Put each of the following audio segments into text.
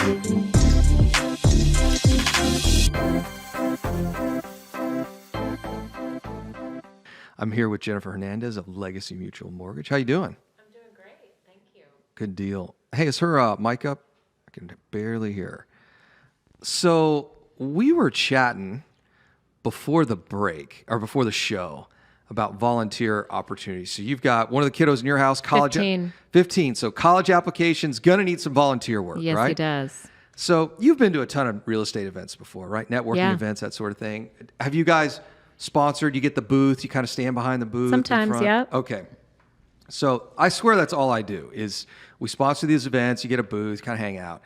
I'm here with Jennifer Hernandez of Legacy Mutual Mortgage. How you doing? I'm doing great. Thank you. Good deal. Hey, is her mic up? I can barely hear her. So we were chatting before the break or before the show about volunteer opportunities. So you've got one of the kiddos in your house, college. 15. So college applications, going to need some volunteer work, Yes, right? he does. So you've been to a ton of real estate events before, right? Networking events, that sort of thing. Have you guys sponsored? You get the booth, you kind of stand behind the booth. Sometimes, yeah. Okay. So I swear that's all I do is we sponsor these events, you get a booth, kind of hang out.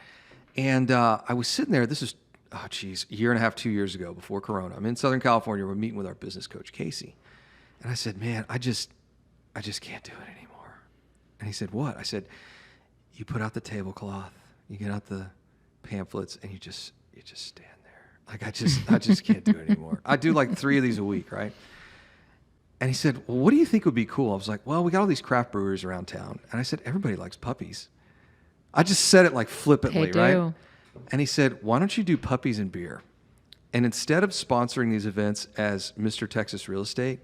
And I was sitting there, this is, a year and a half, 2 years ago before Corona. I'm in Southern California, we're meeting with our business coach, Casey. And I said, man, I just can't do it anymore. And he said, what? I said, you put out the tablecloth, you get out the pamphlets, and you just stand there. Like I just can't do it anymore. I do like 3 of these a week, right? And he said, well, what do you think would be cool? I was like, well, we got all these craft breweries around town. And I said, everybody likes puppies. I just said it like flippantly, right? And he said, why don't you do puppies and beer? And instead of sponsoring these events as Mr. Texas Real Estate,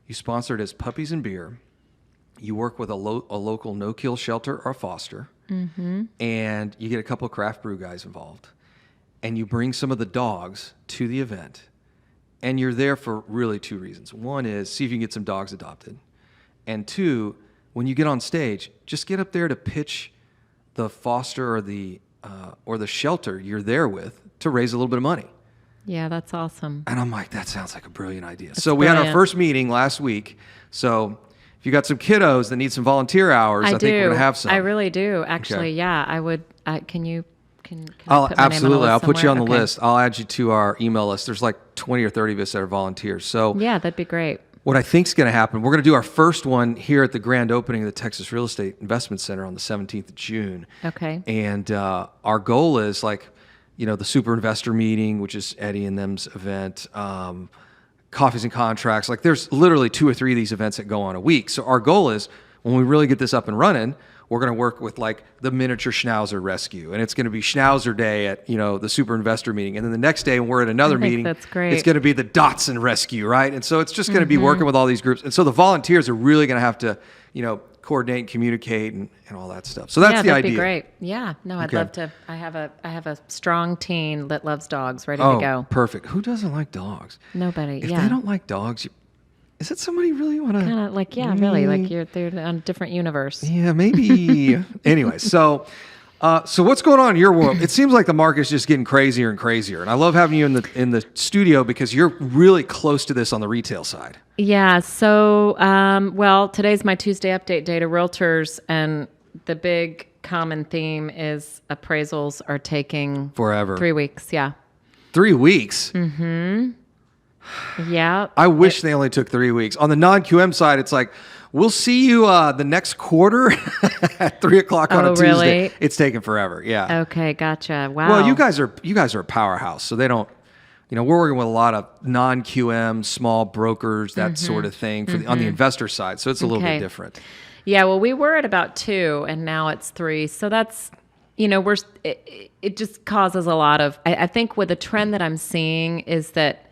you sponsor it as puppies and beer. You work with a local no-kill shelter or foster, and you get a couple of craft brew guys involved. And you bring some of the dogs to the event. And you're there for really 2 reasons. One is see if you can get some dogs adopted. And 2, when you get on stage, just get up there to pitch the foster or the shelter you're there with to raise a little bit of money. Yeah, that's awesome. And I'm like, that sounds like a brilliant idea. So we had our first meeting last week. So if you got some kiddos that need some volunteer hours, I think we're going to have some. I really do. Actually, yeah, I would. Can you? Can I'll I put my absolutely. name on a I'll list put you on the somewhere? list. I'll add you to our email list. There's like 20 or 30 of us that are volunteers. So Yeah, that'd be great. what I think is going to happen, we're going to do our first one here at the grand opening of the Texas Real Estate Investment Center on the 17th of June. Okay. And our goal is like, the super investor meeting, which is Eddie and them's event, coffees and contracts. Like there's literally 2 or 3 of these events that go on a week. So our goal is when we really get this up and running, we're going to work with like the miniature schnauzer rescue, and it's going to be Schnauzer Day at the super investor meeting, and then the next day when we're at another meeting, that's great. It's going to be the Dotson rescue, right? And so it's just going to be working with all these groups, and so the volunteers are really going to have to coordinate and communicate and all that stuff. So that's the that'd idea. Be great. Yeah, no, I'd love to. I have a strong teen that loves dogs, ready Oh, to go. perfect. Who doesn't like dogs? Nobody. If yeah. they don't like dogs, is it somebody you really want to? Kind of like really like they're on a different universe. Yeah, maybe. Anyway, so what's going on in your world? It seems like the market's just getting crazier and crazier, and I love having you in the studio because you're really close to this on the retail side. Yeah. So, today's my Tuesday update day to realtors, and the big common theme is appraisals are taking Forever. 3 weeks. Yeah. 3 weeks. Yeah. I wish they only took 3 weeks. On the non-QM side, it's like, we'll see you the next quarter at 3:00 on a Tuesday. Really? It's taking forever. Yeah. Okay. Gotcha. Wow. Well, you guys are a powerhouse, so they don't. We're working with a lot of non-QM, small brokers, that sort of thing on the investor side. So it's a little bit different. Yeah. Well, we were at about 2, and now it's 3. So that's, it just causes a lot of. I think with the trend that I'm seeing is that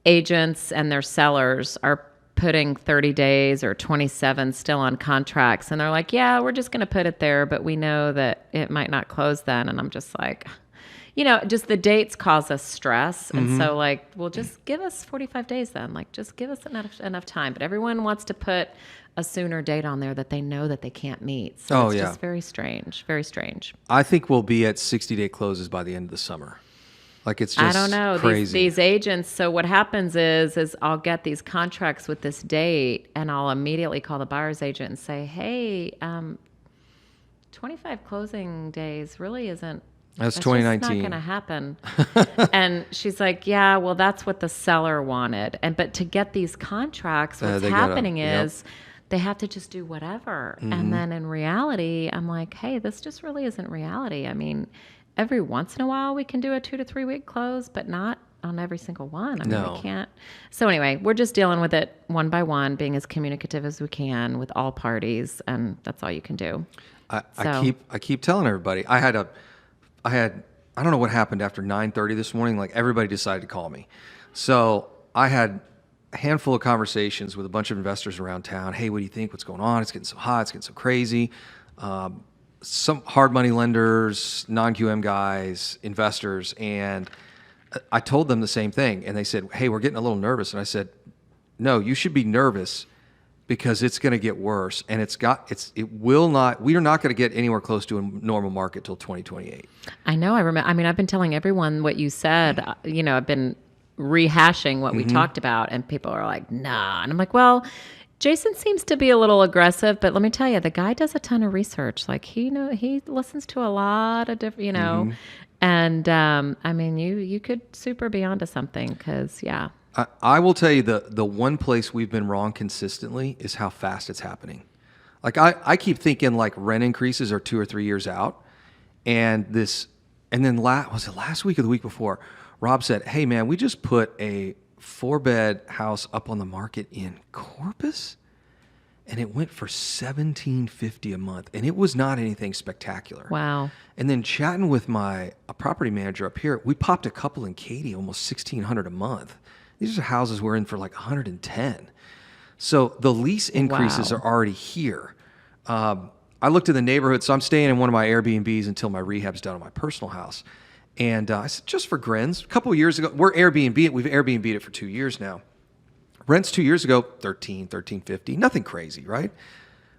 agents and their sellers are putting 30 days or 27 still on contracts. And they're like, yeah, we're just going to put it there, but we know that it might not close then. And I'm just like, just the dates cause us stress. And so like, well, just give us 45 days then. Like, just give us enough time. But everyone wants to put a sooner date on there that they know that they can't meet. So it's just very strange, very strange. I think we'll be at 60-day closes by the end of the summer. Like it's just I don't know. Crazy. These agents. So what happens is I'll get these contracts with this date, and I'll immediately call the buyer's agent and say, "Hey, 25 closing days really isn't. That's just 2019. not going to happen." And she's like, "Yeah, well, that's what the seller wanted." But to get these contracts, what's happening is they have to just do whatever. And then in reality, I'm like, "Hey, this just really isn't reality." I mean, every once in a while we can do a 2 to 3 week close, but not on every single one. I mean, we can't. So anyway, we're just dealing with it one by one, being as communicative as we can with all parties, and that's all you can do. I keep telling everybody. I had I don't know what happened after 9:30 this morning. Like everybody decided to call me. So I had a handful of conversations with a bunch of investors around town. Hey, what do you think? What's going on? It's getting so hot. It's getting so crazy. Some hard money lenders, non-QM guys, investors. And I told them the same thing. And they said, hey, we're getting a little nervous. And I said, no, you should be nervous because it's going to get worse. And we are not going to get anywhere close to a normal market till 2028. I know. I remember. I mean, I've been telling everyone what you said. I've been rehashing what we talked about, and people are like, nah. And I'm like, well, Jason seems to be a little aggressive, but let me tell you, the guy does a ton of research. Like he listens to a lot of different, and I mean, you could super be onto something because, yeah. I will tell you the one place we've been wrong consistently is how fast it's happening. Like I keep thinking like rent increases are 2 or 3 years out, and then was it last week or the week before? Rob said, "Hey man, we just put a 4-bed house up on the market in Corpus, and it went for $1,750 a month, and it was not anything spectacular." Wow. And then chatting with a property manager up here, we popped a couple in Katy, almost $1,600 a month. These are houses we're in for like 110. So the lease increases are already here. I looked at the neighborhood, so I'm staying in one of my Airbnbs until my rehab's done on my personal house. And I said, just for grins, a couple of years ago, we've Airbnb'd it for 2 years now. Rents 2 years ago, $1350, nothing crazy, right?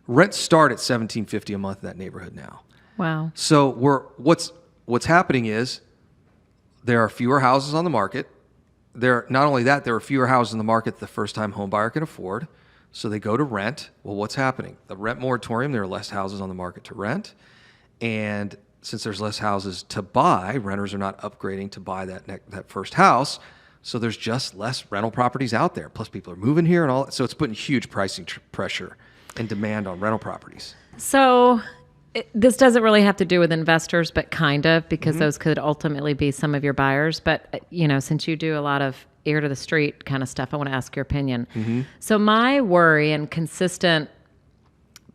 Rents start at $1,750 a month in that neighborhood now. Wow. So what's happening is there are fewer houses on the market. Not only that, there are fewer houses in the market the first-time home buyer can afford, so they go to rent. Well, what's happening? The rent moratorium, there are less houses on the market to rent, and since there's less houses to buy, renters are not upgrading to buy that first house, so there's just less rental properties out there. Plus, people are moving here and all, so it's putting huge pricing pressure and demand on rental properties. So this doesn't really have to do with investors, but kind of, because those could ultimately be some of your buyers. But, since you do a lot of ear to the street kind of stuff, I want to ask your opinion. So my worry and consistent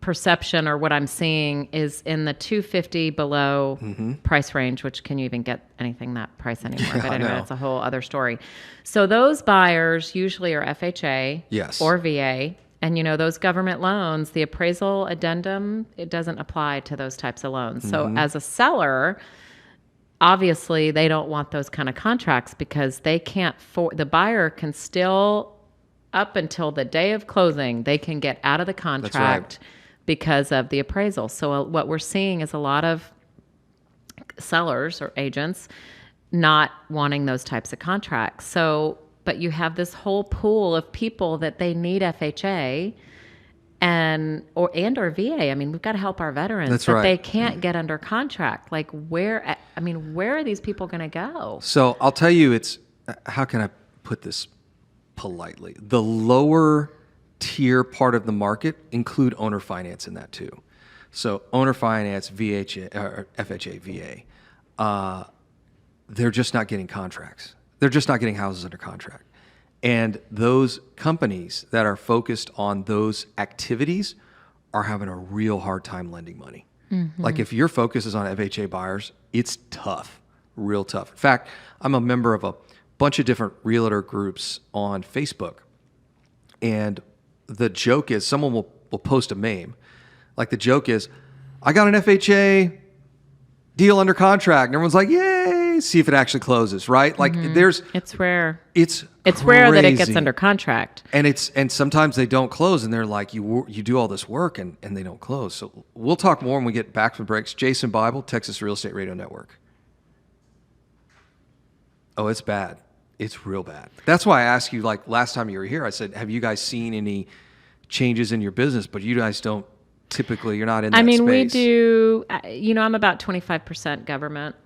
perception, or what I'm seeing, is in the 250 below price range, which can you even get anything that price anymore? But anyway, that's a whole other story. So those buyers usually are FHA or VA. And, those government loans, the appraisal addendum, it doesn't apply to those types of loans. So as a seller, obviously they don't want those kind of contracts because they can't, the buyer can still, up until the day of closing, they can get out of the contract because of the appraisal. So what we're seeing is a lot of sellers or agents not wanting those types of contracts. So, but you have this whole pool of people that they need FHA or VA. I mean, we've got to help our veterans. That's but right. They can't get under contract. Like where are these people going to go? So I'll tell you, how can I put this politely? The lower tier part of the market include owner finance in that too. So owner finance, FHA, VA, they're just not getting contracts. They're just not getting houses under contract. And those companies that are focused on those activities are having a real hard time lending money. Like if your focus is on FHA buyers, it's tough, real tough. In fact, I'm a member of a bunch of different realtor groups on Facebook. And the joke is someone will post a meme. Like the joke is, I got an FHA deal under contract. And everyone's like, yay, see if it actually closes, right? Like It's rare. It's rare that it crazy. gets under contract. And sometimes they don't close, and they're like, you do all this work and they don't close. So we'll talk more when we get back from breaks. Jason Bible, Texas Real Estate Radio Network. Oh, it's bad. It's real bad. That's why I asked you, like last time you were here, I said, have you guys seen any changes in your business? But you guys don't typically, you're not in that space. We do, I'm about 25% government.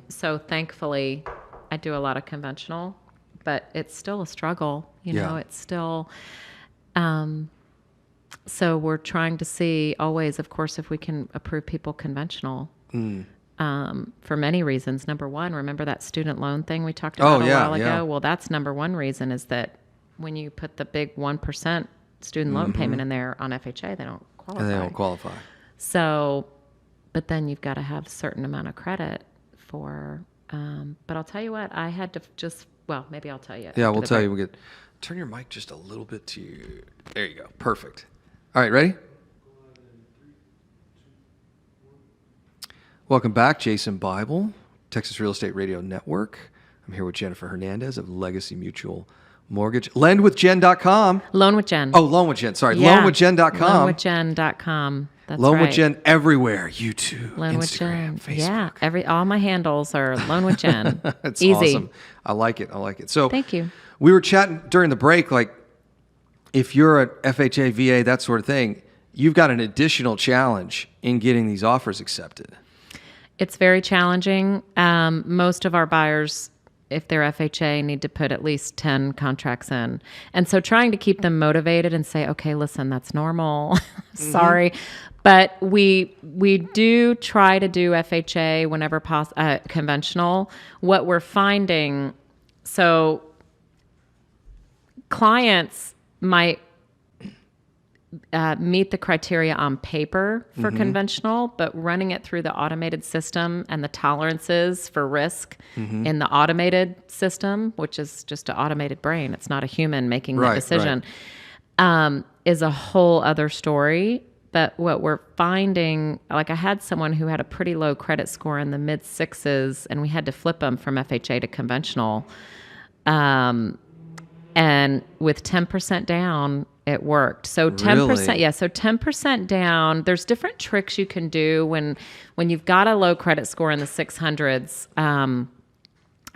So thankfully I do a lot of conventional, but it's still a struggle. It's still, so we're trying to see always, of course, if we can approve people conventional. For many reasons. Number one, remember that student loan thing we talked about a while ago? Yeah. Well, that's number one reason, is that when you put the big 1% student loan payment in there on FHA, they don't qualify. And they don't qualify. So, but then you've got to have a certain amount of credit for. But I'll tell you what, I had to maybe I'll tell you. Yeah, after we'll the tell break. you. We'll get turn your mic just a little bit to you. There you go. Perfect. All right, ready? Welcome back, Jason Bible, Texas Real Estate Radio Network. I'm here with Jennifer Hernandez of Legacy Mutual Mortgage. Lendwithjen.com. Loan with Jen. Oh, Loan with Jen. Sorry. Yeah. Loanwithjen.com. Loanwithjen.com. That's Loan right. with Jen everywhere. YouTube, Loan with Instagram, Jen. Facebook. Yeah. All my handles are Loan with Jen. It's Easy. awesome. I like it. So Thank you. We were chatting during the break, like if you're at FHA, VA, that sort of thing, you've got an additional challenge in getting these offers accepted. It's very challenging. Most of our buyers, if they're FHA, need to put at least 10 contracts in. And so trying to keep them motivated and say, okay, listen, that's normal. Sorry. But we do try to do FHA whenever conventional. What we're finding, so clients might meet the criteria on paper for conventional, but running it through the automated system and the tolerances for risk in the automated system, which is just an automated brain, it's not a human making that decision, is a whole other story. But what we're finding, like I had someone who had a pretty low credit score in the mid sixes, and we had to flip them from FHA to conventional. And with 10% down, it worked. So 10%, Really? yeah. So 10% down. There's different tricks you can do when you've got a low credit score in the 600s.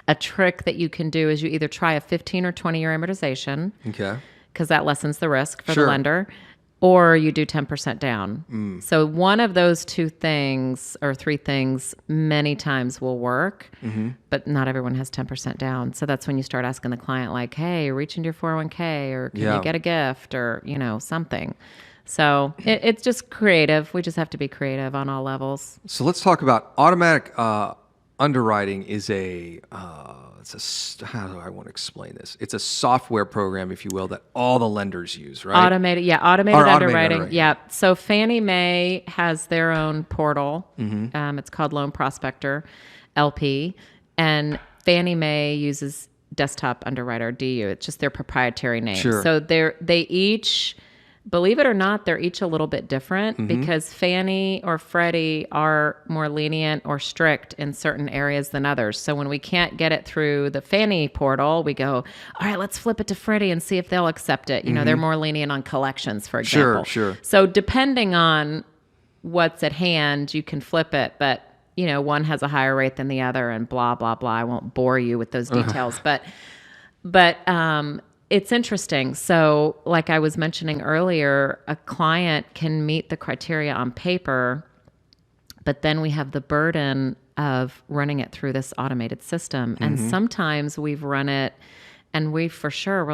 A trick that you can do is you either try a 15 or 20-year amortization, Okay. because that lessens the risk for Sure. the lender, or you do 10% down. So one of those two things or three things many times will work, but not everyone has 10% down. So that's when you start asking the client, like, hey, reach into your 401k, or can Yeah. you get a gift, or, something. So it's just creative. We just have to be creative on all levels. So let's talk about automatic underwriting is how do I want to explain this? It's a software program, if you will, that all the lenders use, right? Automated Or underwriting. underwriting. Yeah. So Fannie Mae has their own portal. It's called Loan Prospector LP, and Fannie Mae uses Desktop Underwriter DU. It's just their proprietary name. Sure. So they each, believe it or not, they're each a little bit different because Fannie or Freddie are more lenient or strict in certain areas than others. So when we can't get it through the Fannie portal, we go, all right, let's flip it to Freddie and see if they'll accept it. They're more lenient on collections, for example. Sure. So depending on what's at hand, you can flip it, but one has a higher rate than the other and blah, blah, blah. I won't bore you with those details, but it's interesting. So like I was mentioning earlier, a client can meet the criteria on paper, but then we have the burden of running it through this automated system. And sometimes we've run it and we're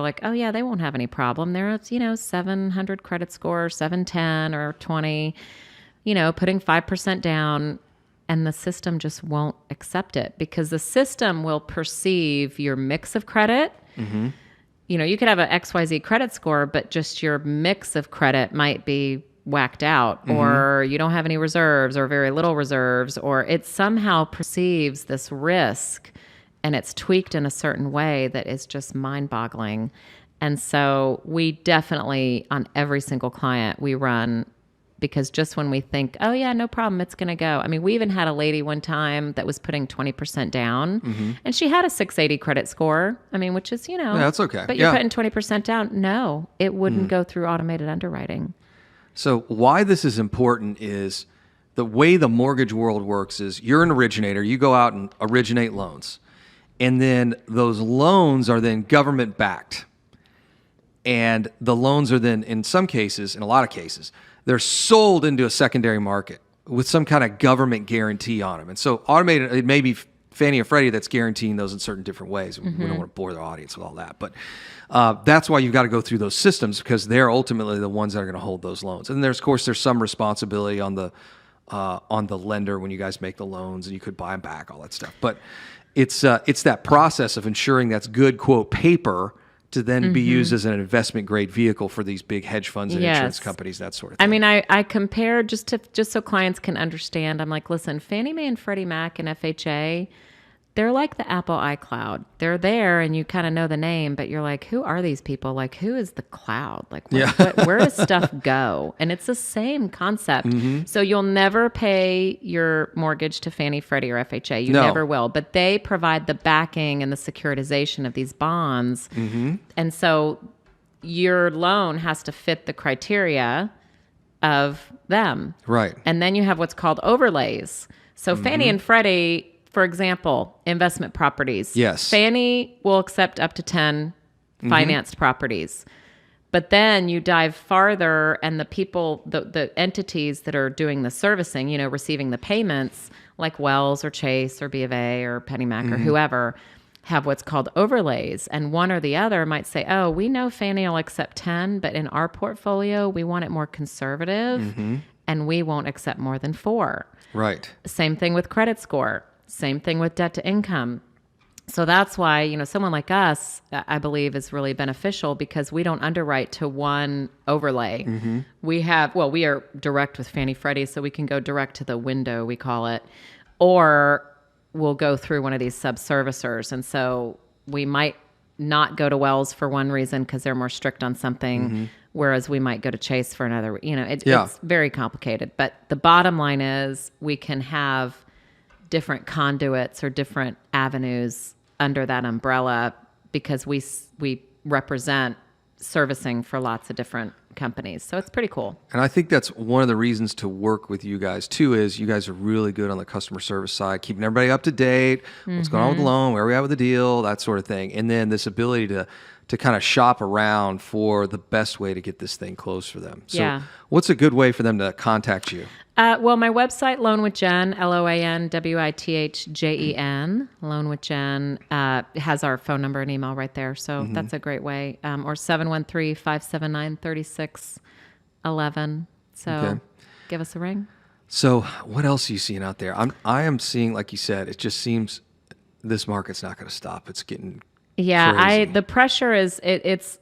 like, oh yeah, they won't have any problem. They're, 700 credit score, 710 or 20, putting 5% down, and the system just won't accept it because the system will perceive your mix of credit. You could have an XYZ credit score, but just your mix of credit might be whacked out, or you don't have any reserves or very little reserves, or it somehow perceives this risk and it's tweaked in a certain way that is just mind-boggling. And so we definitely, on every single client we run, because just when we think, oh yeah, no problem, it's going to go. I mean, we even had a lady one time that was putting 20% down and she had a 680 credit score. I mean, which is, Yeah, that's okay. But you're putting 20% down. No, it wouldn't go through automated underwriting. So why this is important is the way the mortgage world works is you're an originator. You go out and originate loans. And then those loans are then government backed. And the loans are then, in some cases, in a lot of cases, they're sold into a secondary market with some kind of government guarantee on them. And so automated, it may be Fannie or Freddie that's guaranteeing those in certain different ways. We don't want to bore the audience with all that. But that's why you've got to go through those systems, because they're ultimately the ones that are going to hold those loans. And there's some responsibility on the lender when you guys make the loans, and you could buy them back, all that stuff. But it's that process of ensuring that's good, quote, paper to then be used as an investment grade vehicle for these big hedge funds and insurance Yes. companies, that sort of thing. I mean, I compared just so clients can understand. I'm like, listen, Fannie Mae and Freddie Mac and FHA, they're like the Apple iCloud. They're there, and you kind of know the name, but you're like, who are these people? Like, who is the cloud? Like, where does stuff go? And it's the same concept. So you'll never pay your mortgage to Fannie, Freddie, or FHA. You No. never will. But they provide the backing and the securitization of these bonds. And so your loan has to fit the criteria of them. Right. And then you have what's called overlays. So Fannie and Freddie, for example, investment properties. Yes. Fannie will accept up to 10 financed properties. But then you dive farther, and the people, the entities that are doing the servicing, you know, receiving the payments, like Wells or Chase or B of A or PennyMac or whoever, have what's called overlays. And one or the other might say, oh, we know Fannie will accept 10, but in our portfolio, we want it more conservative, and we won't accept more than 4. Right. Same thing with credit score. Same thing with debt to income. So that's why, you know, someone like us, I believe, is really beneficial because we don't underwrite to one overlay. We are direct with Fannie Freddie, so we can go direct to the window, we call it, or we'll go through one of these sub-servicers. And so we might not go to Wells for one reason because they're more strict on something, whereas we might go to Chase for another. You know, it's very complicated. But the bottom line is we can have different conduits or different avenues under that umbrella because we represent servicing for lots of different companies. So it's pretty cool. And I think that's one of the reasons to work with you guys too, is you guys are really good on the customer service side, keeping everybody up to date, what's going on with the loan, where are we at with the deal, that sort of thing. And then this ability to kind of shop around for the best way to get this thing closed for them. So what's a good way for them to contact you? Well, my website, Loan with Jen, LoanWithJen, Loan with Jen, has our phone number and email right there. So that's a great way. Or 713-579-3611. So give us a ring. So what else are you seeing out there? I am seeing, like you said, it just seems this market's not going to stop. It's getting crazy. The pressure is, it's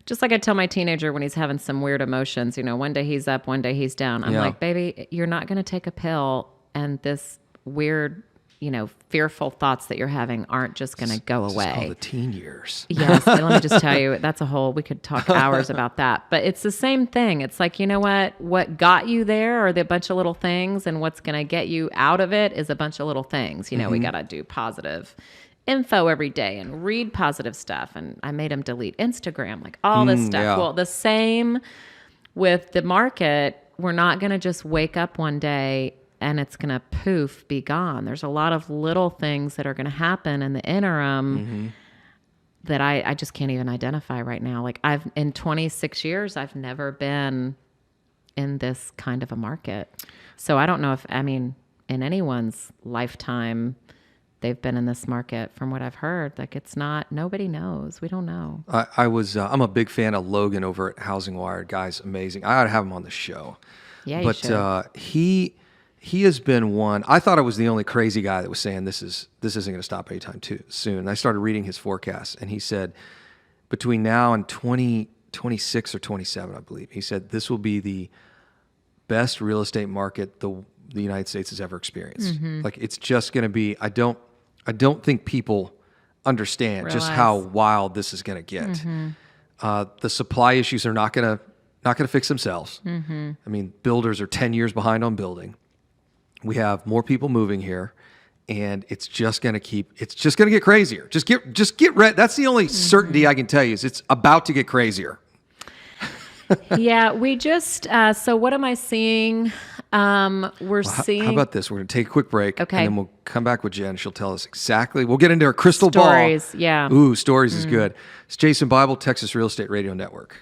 just like I tell my teenager when he's having some weird emotions, you know, one day he's up, one day he's down. I'm like, baby, you're not going to take a pill, and this weird, you know, fearful thoughts that you're having aren't just going to go away. It's called the teen years. Yes. Let me just tell you, we could talk hours about that, but it's the same thing. It's like, you know what got you there are the bunch of little things, and what's going to get you out of it is a bunch of little things. You know, we got to do positive info every day and read positive stuff. And I made him delete Instagram, like all this stuff. Yeah. Well, the same with the market. We're not going to just wake up one day and it's going to poof, be gone. There's a lot of little things that are going to happen in the interim that I just can't even identify right now. Like in 26 years, I've never been in this kind of a market. So I don't know in anyone's lifetime, they've been in this market. From what I've heard, like nobody knows. We don't know. I'm a big fan of Logan over at Housing Wire. Guy's amazing. I ought to have him on the show. Yeah, you should. He has been one. I thought I was the only crazy guy that was saying this isn't going to stop anytime too soon. And I started reading his forecast, and he said between now and 2026 or 27, I believe, he said this will be the best real estate market the United States has ever experienced. Like, it's just going to be. I don't think people understand just how wild this is going to get. The supply issues are not going to fix themselves. I mean, builders are 10 years behind on building. We have more people moving here, and it's just going to get crazier. Just get ready. That's the only certainty I can tell you is it's about to get crazier. Yeah, we just, so what am I seeing? Seeing. How about this? We're going to take a quick break. Okay. And then we'll come back with Jen. She'll tell us exactly. We'll get into her crystal Stories, ball. yeah. Ooh, stories is good. It's Jason Bible, Texas Real Estate Radio Network.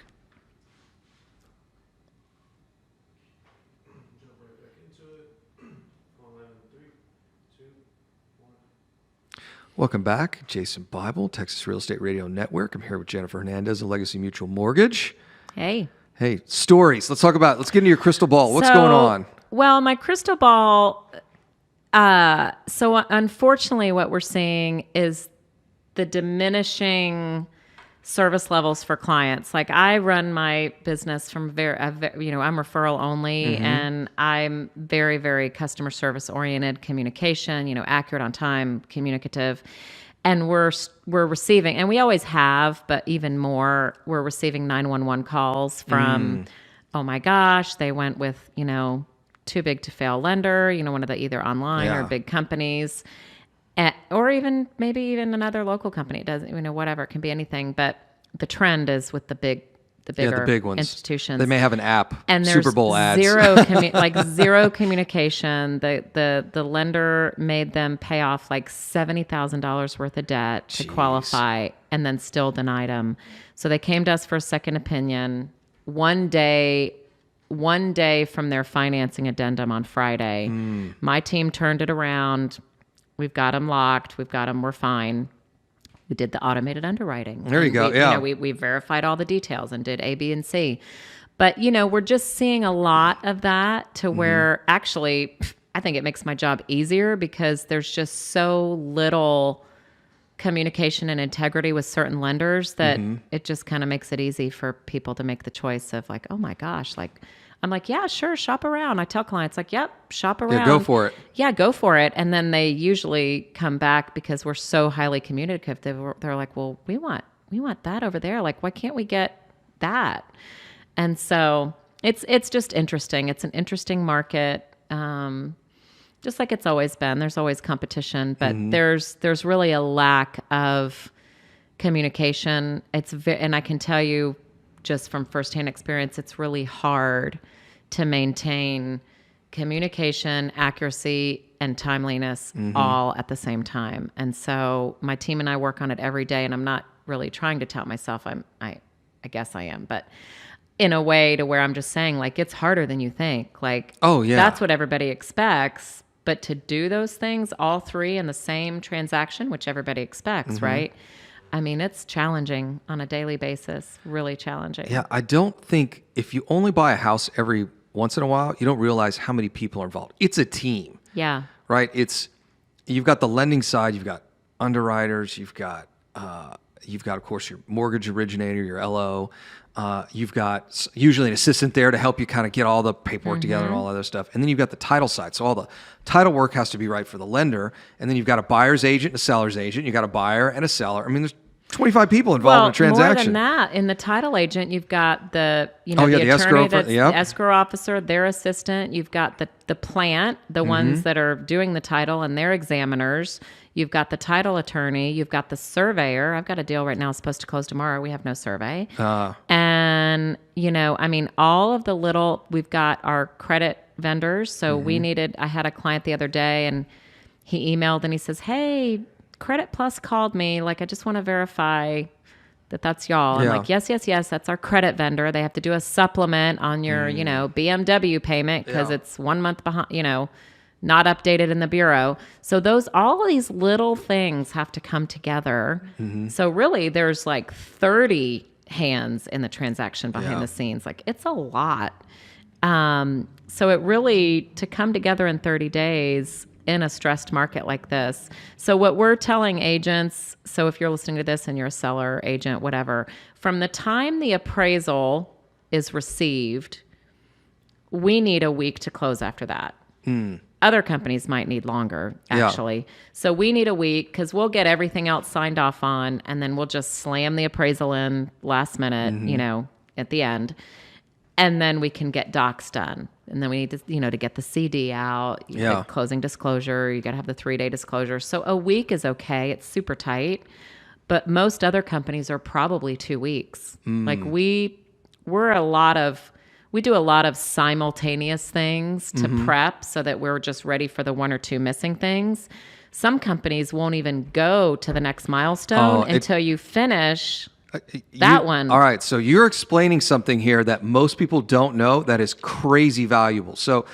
Welcome back. Jason Bible, Texas Real Estate Radio Network. I'm here with Jennifer Hernandez of Legacy Mutual Mortgage. Hey, stories. Let's get into your crystal ball. What's going on? Well, my crystal ball, so unfortunately what we're seeing is the diminishing service levels for clients. Like I run my business from I'm referral only, and I'm very, very customer service oriented, communication, accurate, on time, communicative. And we're receiving, and we always have, but even more, we're receiving 911 calls from, oh my gosh, they went with, too big to fail lender, one of the either online or big companies. Or even maybe even another local company. It doesn't, whatever. It can be anything. But the trend is with the bigger the big ones. institutions. They may have an app, and there's Super Bowl ads. zero communication. The lender made them pay off like $70,000 worth of debt to qualify, and then still denied them. So they came to us for a second opinion. One day from their financing addendum on Friday, my team turned it around. We've got them locked. We're fine. We did the automated underwriting. There you go. We verified all the details and did A, B, and C. But, we're just seeing a lot of that to where actually I think it makes my job easier because there's just so little communication and integrity with certain lenders that it just kind of makes it easy for people to make the choice of like, oh my gosh, like, I'm like, yeah, sure, shop around. I tell clients like, yep, shop around. Yeah, go for it. Yeah, go for it. And then they usually come back because we're so highly communicative. They're like, well, we want that over there. Like, why can't we get that? And so it's just interesting. It's an interesting market. Just like it's always been. There's always competition, but there's really a lack of communication. And I can tell you just from firsthand experience, it's really hard to maintain communication, accuracy, and timeliness all at the same time. And so my team and I work on it every day, and I'm not really trying to tout myself. I guess I am, but in a way to where I'm just saying like, it's harder than you think. Like, oh yeah, that's what everybody expects. But to do those things, all three in the same transaction, which everybody expects, right? I mean, it's challenging on a daily basis, really challenging. Yeah, I don't think if you only buy a house every once in a while, you don't realize how many people are involved. It's a team. Yeah. Right? You've got the lending side, you've got underwriters, you've got of course your mortgage originator, your LO. You've got usually an assistant there to help you kind of get all the paperwork together and all other stuff. And then you've got the title side. So all the title work has to be right for the lender. And then you've got a buyer's agent and a seller's agent. You've got a buyer and a seller. I mean, there's 25 people involved in a transaction. More than that, in the title agent, you've got the the escrow, attorney, the escrow officer, their assistant. You've got the plant, the ones that are doing the title, and their examiners. You've got the title attorney. You've got the surveyor. I've got a deal right now. It's supposed to close tomorrow. We have no survey. And, all of the we've got our credit vendors. So I had a client the other day and he emailed and he says, hey, Credit Plus called me. Like, I just want to verify that's y'all. I'm like, yes, that's our credit vendor. They have to do a supplement on your, BMW payment because it's 1 month behind, not updated in the bureau. So all of these little things have to come together. So really there's like 30 hands in the transaction behind the scenes. Like, it's a lot. So it really, to come together in 30 days in a stressed market like this. So what we're telling agents, so if you're listening to this and you're a seller, agent, whatever, from the time the appraisal is received, we need a week to close after that. Other companies might need longer, actually. Yeah. So we need a week because we'll get everything else signed off on, and then we'll just slam the appraisal in last minute, at the end. And then we can get docs done. And then we need to, to get the CD out, the closing disclosure, you got to have the 3-day disclosure. So a week is okay. It's super tight. But most other companies are probably 2 weeks. Like we do a lot of simultaneous things to prep so that we're just ready for the 1 or 2 missing things. Some companies won't even go to the next milestone until you finish that one. All right. So you're explaining something here that most people don't know that is crazy valuable. So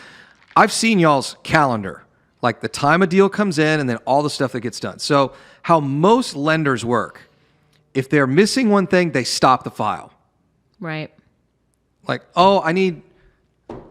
I've seen y'all's calendar, like the time a deal comes in and then all the stuff that gets done. So how most lenders work, if they're missing one thing, they stop the file. Right. Like,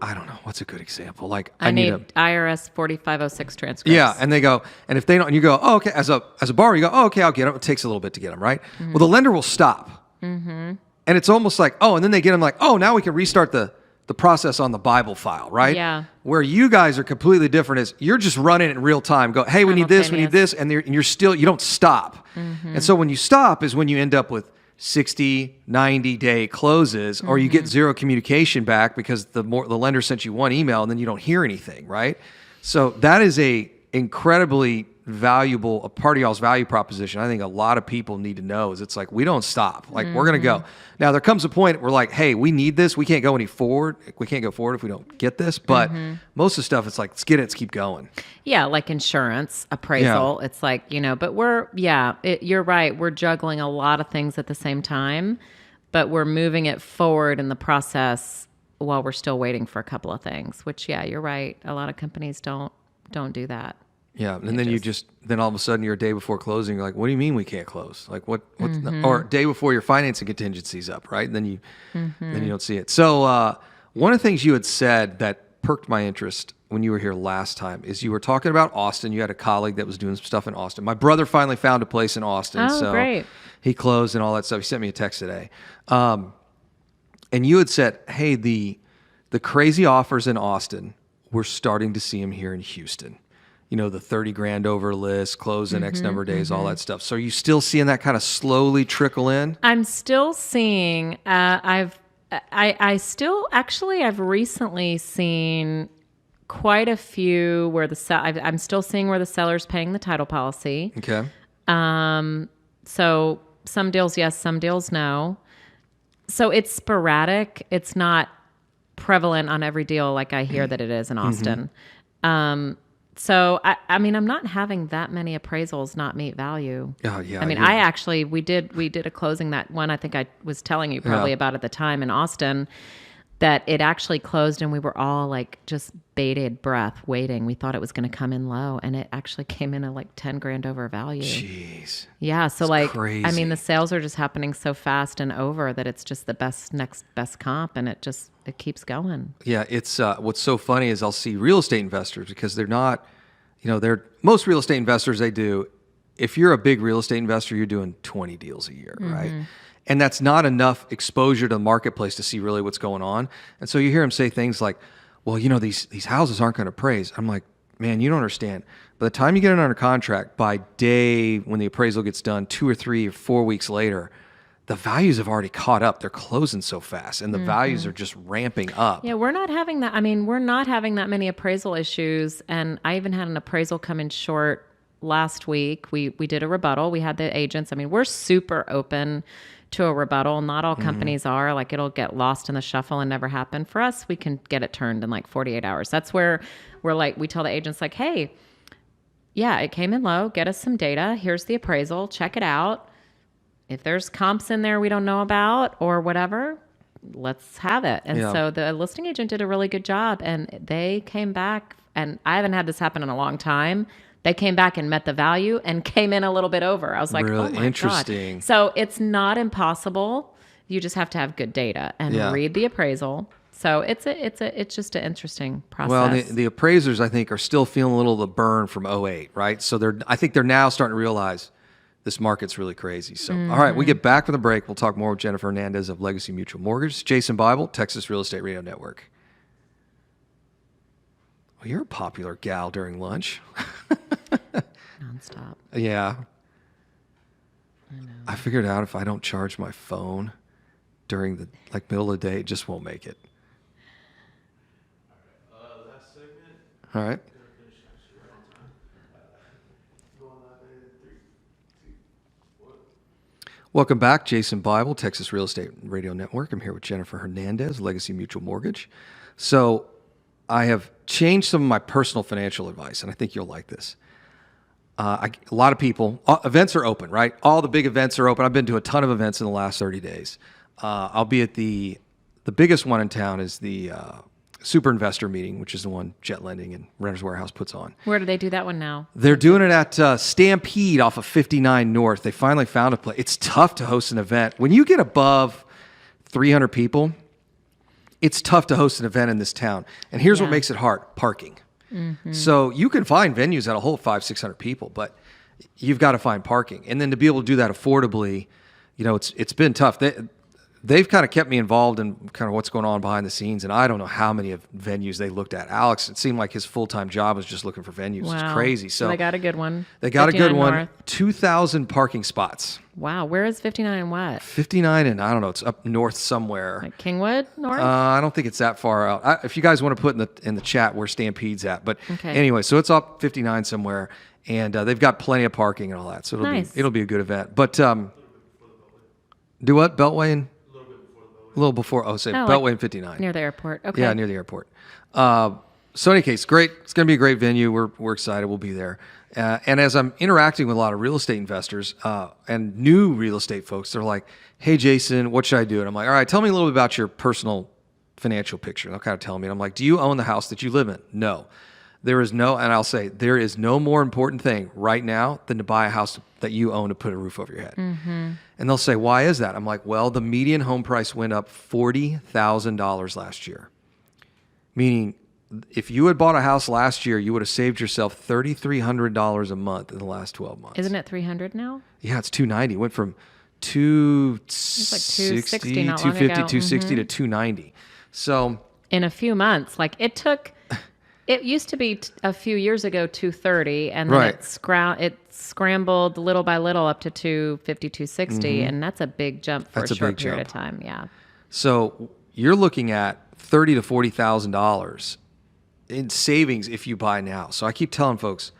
I don't know. What's a good example? Like, I need IRS 4506 transcripts. Yeah, and they go, and if they don't, and you go, oh, okay, as a borrower, you go, oh, okay, I'll get them. It takes a little bit to get them, right? Well, the lender will stop. And it's almost like, oh, and then they get them like, oh, now we can restart the process on the Bible file, right? Yeah. Where you guys are completely different is you're just running it in real time. Go, hey, we need this, and you're still, you don't stop. And so when you stop is when you end up with 60, 90-day closes, or you get zero communication back because the lender sent you one email and then you don't hear anything, right? So that is a incredibly valuable, a part of y'all's value proposition. I think a lot of people need to know is it's like, we don't stop. Like, we're going to go. Now, there comes a point where like, hey, we need this. We can't go any forward. We can't go forward if we don't get this. But most of the stuff, it's like, let's get it, let's keep going. Yeah, like insurance, appraisal. It's like, but you're right. We're juggling a lot of things at the same time, but we're moving it forward in the process while we're still waiting for a couple of things, which, yeah, you're right. A lot of companies don't do that. Yeah, and then then all of a sudden you're a day before closing. You're like, what do you mean we can't close? Like or day before your financing contingency's up, right? And then you don't see it. So one of the things you had said that perked my interest when you were here last time is you were talking about Austin. You had a colleague that was doing some stuff in Austin. My brother finally found a place in Austin, so great. He closed and all that stuff. He sent me a text today, and you had said, hey, the crazy offers in Austin, we're starting to see them here in Houston. The 30 grand over list, close in X number of days, all that stuff. So are you still seeing that kind of slowly trickle in? I'm still seeing, I've recently seen quite a few where I'm still seeing where the seller's paying the title policy. Okay. So some deals, yes, some deals, no. So it's sporadic. It's not prevalent on every deal like I hear that it is in Austin. So, I mean, I'm not having that many appraisals not meet value. Oh, yeah. I mean, we did a closing, that one I think I was telling you probably about at the time in Austin, that it actually closed and we were all like just bated breath waiting. We thought it was going to come in low and it actually came in at like 10 grand over value. Jeez. Yeah. So That's crazy. I mean, the sales are just happening so fast and over that it's just the next best comp, and it keeps going. Yeah. It's, what's so funny is I'll see real estate investors because they're not, most real estate investors, they do, if you're a big real estate investor, you're doing 20 deals a year, right? And that's not enough exposure to the marketplace to see really what's going on. And so you hear them say things like, well, these houses aren't going to appraise. I'm like, man, you don't understand. By the time you get it under contract, by day when the appraisal gets done, 2 or 3 or 4 weeks later, the values have already caught up. They're closing so fast, and the values are just ramping up. Yeah, we're not having that. I mean, we're not having that many appraisal issues. And I even had an appraisal come in short last week. We did a rebuttal. We had the agents. I mean, we're super open to a rebuttal. Not all companies are. Like, it'll get lost in the shuffle and never happen. For us, we can get it turned in like 48 hours. That's where we're like, we tell the agents like, hey, yeah, it came in low. Get us some data. Here's the appraisal. Check it out. If there's comps in there we don't know about or whatever, let's have it. And so the listing agent did a really good job, and they came back, and I haven't had this happen in a long time. They came back and met the value and came in a little bit over. I was like, really? Oh my Interesting. God. So it's not impossible. You just have to have good data and read the appraisal. So it's just an interesting process. Well, the appraisers, I think, are still feeling a little of the burn from '08, right? So I think they're now starting to realize this market's really crazy. So, all right, we get back from the break. We'll talk more with Jennifer Hernandez of Legacy Mutual Mortgage. Jason Bible, Texas Real Estate Radio Network. Well, you're a popular gal during lunch. Nonstop. Yeah. I know. I figured out if I don't charge my phone during the middle of the day, it just won't make it. Last segment. All right. Welcome back, Jason Bible, Texas Real Estate Radio Network. I'm here with Jennifer Hernandez, Legacy Mutual Mortgage. So I have changed some of my personal financial advice, and I think you'll like this. A lot of people, events are open, right? All the big events are open. I've been to a ton of events in the last 30 days. I'll be at the biggest one in town is the Super Investor Meeting, which is the one Jet Lending and Renters Warehouse puts on. Where do they do that one now? They're doing it at Stampede off of 59 North. They finally found a place. It's tough to host an event. When you get above 300 people, it's tough to host an event in this town. And here's what makes it hard: parking. So you can find venues that'll hold 500-600 people, but you've got to find parking. And then to be able to do that affordably, it's been tough. They've kind of kept me involved in kind of what's going on behind the scenes, and I don't know how many of venues they looked at. Alex, it seemed like his full-time job was just looking for venues. Wow. It's crazy. So they got a good one. they got a good 59 one. North. 2,000 parking spots. Wow. Where is 59 and what? 59, and I don't know. It's up north somewhere. Like Kingwood North? I don't think it's that far out. If you guys want to put in the chat where Stampede's at, but Okay. anyway, so it's up 59 somewhere, and they've got plenty of parking and all that. So Nice. it'll be a good event. But do what? Beltway and a little before. Oh, say Beltway like and 59. near the airport. Okay. Yeah, near the airport. So in any case, great. It's going to be a great venue. We're excited. We'll be there. And as I'm interacting with a lot of real estate investors and new real estate folks, they're like, "Hey, Jason, what should I do?" And I'm like, "All right, tell me a little bit about your personal financial picture." And they'll kind of tell me. And I'm like, "Do you own the house that you live in?" No. There is no, and I'll say, there is no more important thing right now than to buy a house that you own to put a roof over your head. Mm-hmm. And they'll say, "Why is that?" I'm like, "Well, the median home price went up $40,000 last year." Meaning, if you had bought a house last year, you would have saved yourself $3,300 a month in the last 12 months. Isn't it 300 now? Yeah, it's 290. It went from 260, 260 not long 250, ago. 260 to 290. So In a few months. Like it took, it used to be a few years ago 230, and then Right. it scrambled little by little up to 250, 260, and that's a big jump for That's a a short big period jump. of time. Yeah. So you're looking at $30,000 to $40,000 in savings if you buy now. So I keep telling folks,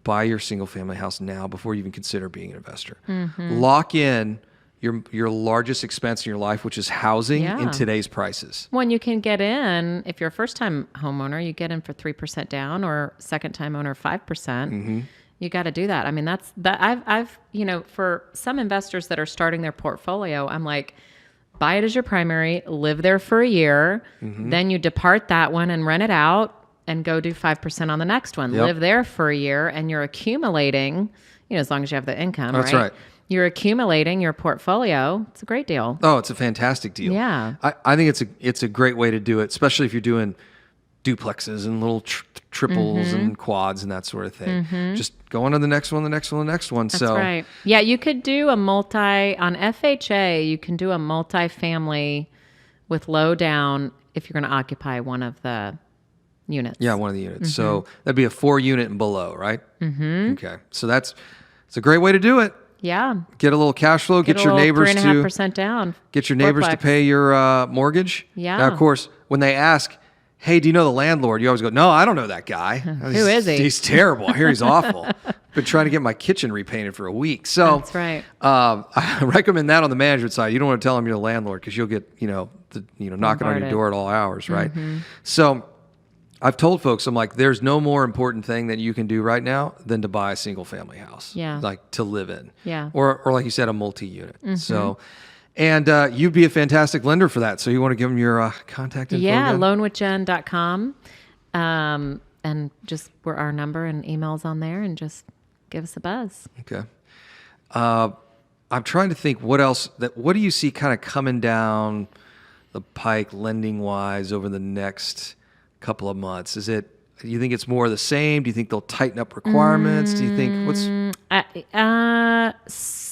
buy your single family house now before you even consider being an investor. Mm-hmm. Lock in your largest expense in your life, which is housing in Yeah. today's prices. When you can get in, if you're a first-time homeowner, you get in for 3% down, or second-time owner 5%. Mm-hmm. You got to do that. I mean, that's that. I've for some investors that are starting their portfolio, I'm like, buy it as your primary, live there for a year, Mm-hmm. then you depart that one and rent it out, and go do 5% on the next one. Yep. Live there for a year, and you're accumulating. As long as you have the income. That's right. You're accumulating your portfolio. It's a great deal. Oh, it's a fantastic deal. Yeah. I think it's a great way to do it, especially if you're doing duplexes and little triples Mm-hmm. and quads and that sort of thing. Just go on to the next one, the next one, the next one. That's so right. Yeah, you could do on FHA, you can do a multi-family with low down if you're going to occupy one of the units. yeah, one of the units. Mm-hmm. So that'd be a 4-unit and below, right? Mm-hmm. Okay. So it's a great way to do it. Yeah. Get a little cash flow. Get your neighbors to 3.5% down. get your neighbors to Fourplex. pay your mortgage. Yeah. Now, of course, when they ask, "Hey, do you know the landlord?" You always go, "No, I don't know that guy. Who is he?" He's terrible. I hear he's awful. Been trying to get my kitchen repainted for a week." So That's right. I recommend that on the management side. You don't want to tell them you're the landlord because you'll get knocking on your Bombarded. door at all hours, right? Mm-hmm. So I've told folks, I'm like, there's no more important thing that you can do right now than to buy a single family house. Yeah. Like to live in. Yeah. Or like you said, a multi-unit. So, and you'd be a fantastic lender for that. So you want to give them your contact info Yeah, again? loanwithjen.com. And just our number and emails on there, and just give us a buzz. Okay. I'm trying to think what else what do you see kind of coming down the pike lending wise over the next couple of months? Do you think it's more of the same? Do you think they'll tighten up requirements? Do you think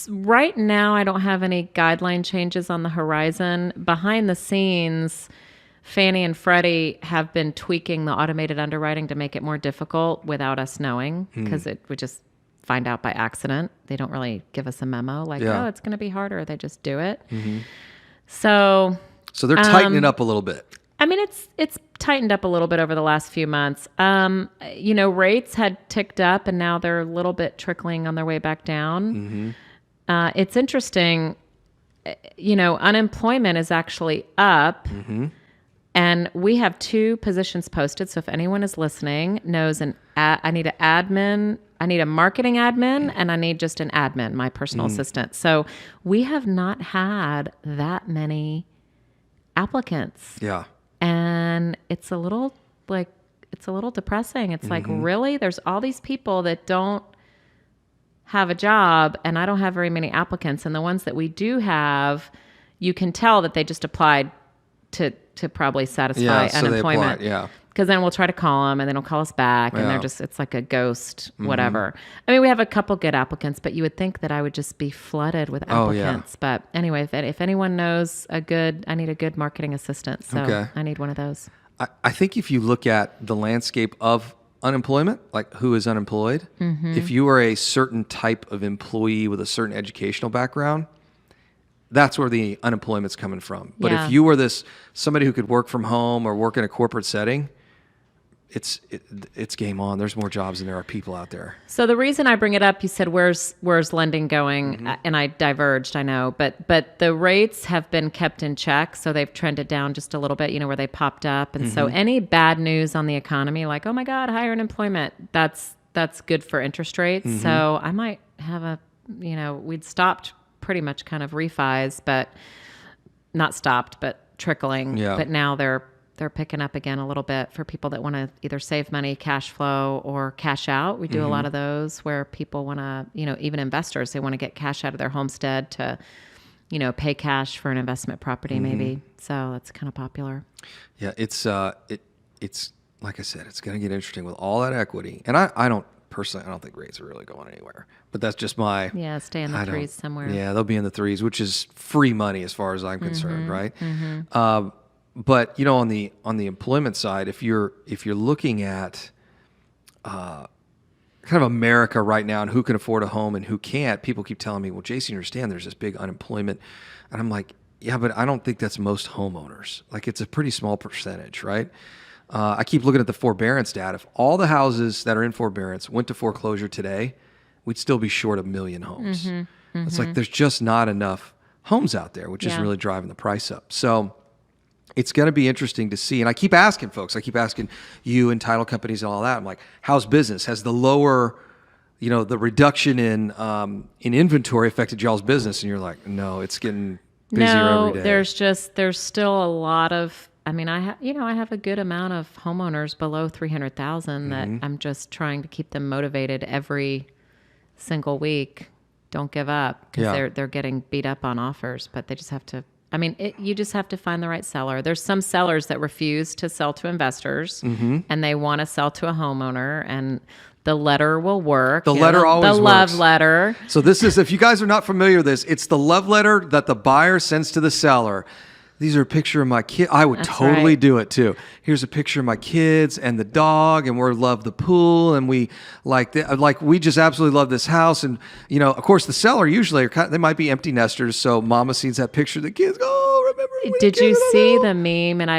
Right now, I don't have any guideline changes on the horizon. Behind the scenes, Fannie and Freddie have been tweaking the automated underwriting to make it more difficult without us knowing, because it would just find out by accident. They don't really give us a memo like, Yeah. "Oh, it's going to be harder." They just do it. So, so they're tightening up a little bit. I mean, it's tightened up a little bit over the last few months. Rates had ticked up, and now they're a little bit trickling on their way back down. It's interesting. Unemployment is actually up, and we have 2 positions posted. So if anyone is listening, knows I need an admin, I need a marketing admin, and I need just an admin, my personal assistant. So we have not had that many applicants. Yeah. And it's a little depressing. It's like, really? There's all these people that don't have a job, and I don't have very many applicants. And the ones that we do have, you can tell that they just applied to probably satisfy Yeah, so they unemployment. applied, yeah. Because then we'll try to call them and then they'll call us back and Yeah. it's like a ghost, whatever. I mean, we have a couple good applicants, but you would think that I would just be flooded with Oh, yeah. applicants. But anyway, if anyone knows I need a good marketing assistant. So Okay. I need one of those. I think if you look at the landscape of unemployment, like who is unemployed, if you are a certain type of employee with a certain educational background, that's where the unemployment's coming from. But Yeah. if you were somebody who could work from home or work in a corporate setting, it's game on. There's more jobs than there are people out there. So the reason I bring it up, you said, where's lending going? And I diverged, I know, but the rates have been kept in check. So they've trended down just a little bit, where they popped up. And so any bad news on the economy, like, oh my God, higher unemployment, that's good for interest rates. So I might have we'd stopped pretty much kind of refis, but not stopped, but trickling. Yeah. But now they're picking up again a little bit for people that want to either save money, cash flow, or cash out. We do a lot of those where people want to, even investors, they want to get cash out of their homestead to, pay cash for an investment property maybe. So that's kind of popular. Yeah, it's like I said, it's going to get interesting with all that equity. And I don't think rates are really going anywhere. But that's just my Yeah, stay in the threes somewhere. Yeah, they'll be in the threes, which is free money as far as I'm concerned, right? But on the employment side, if you're looking at kind of America right now and who can afford a home and who can't, people keep telling me, well, Jason, you understand there's this big unemployment. And I'm like, yeah, but I don't think that's most homeowners. Like, it's a pretty small percentage, right? I keep looking at the forbearance data. If all the houses that are in forbearance went to foreclosure today, we'd still be short 1 million homes. It's like there's just not enough homes out there, which is Yeah. really driving the price up. So it's going to be interesting to see. And I keep asking folks, I keep asking you and title companies and all that. I'm like, how's business? Has the lower, the reduction in inventory affected y'all's business? And you're like, no, it's getting busier every day. There's still a lot of, I mean, I have a good amount of homeowners below 300,000 that I'm just trying to keep them motivated every single week. Don't give up because Yeah. they're getting beat up on offers, but they just have to. I mean, you just have to find the right seller. There's some sellers that refuse to sell to investors, and they want to sell to a homeowner, and the letter will work. The letter always the works. love letter. So this is, if you guys are not familiar with this, it's the love letter that the buyer sends to the seller. These are a picture of my kid. I would That's totally right. do it too. Here's a picture of my kids and the dog, and we love the pool, and we we just absolutely love this house. And of course, the seller usually they might be empty nesters, so mama sees that picture of the kids. Oh, remember? when Did kids you were see little?" the meme? And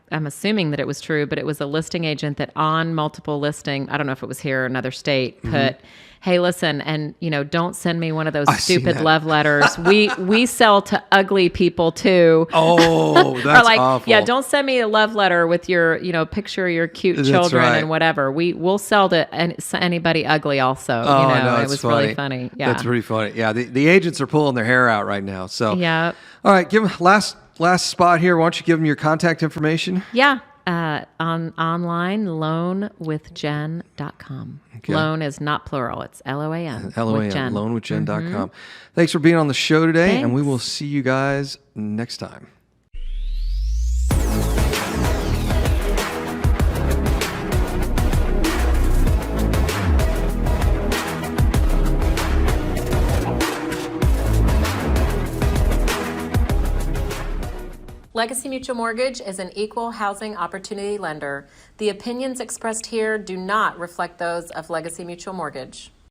I'm assuming that it was true, but it was a listing agent that on multiple listing, I don't know if it was here or another state, put, hey, listen, and don't send me one of those I've seen stupid that. love letters. We sell to ugly people too. Oh, that's or like, awful. yeah, don't send me a love letter with your, picture of your cute That's children right. and whatever. We'll sell to anybody ugly also. Oh, I know, it it's was funny. really funny. Yeah. That's pretty funny. Yeah, the agents are pulling their hair out right now. So Yeah. All right, give them last spot here. Why don't you give them your contact information? Yeah. Online, loanwithjen.com. Okay. Loan is not plural. It's LOAN. LOAN, loanwithjen.com. Thanks for being on the show today, and we will see you guys next time. Legacy Mutual Mortgage is an equal housing opportunity lender. The opinions expressed here do not reflect those of Legacy Mutual Mortgage.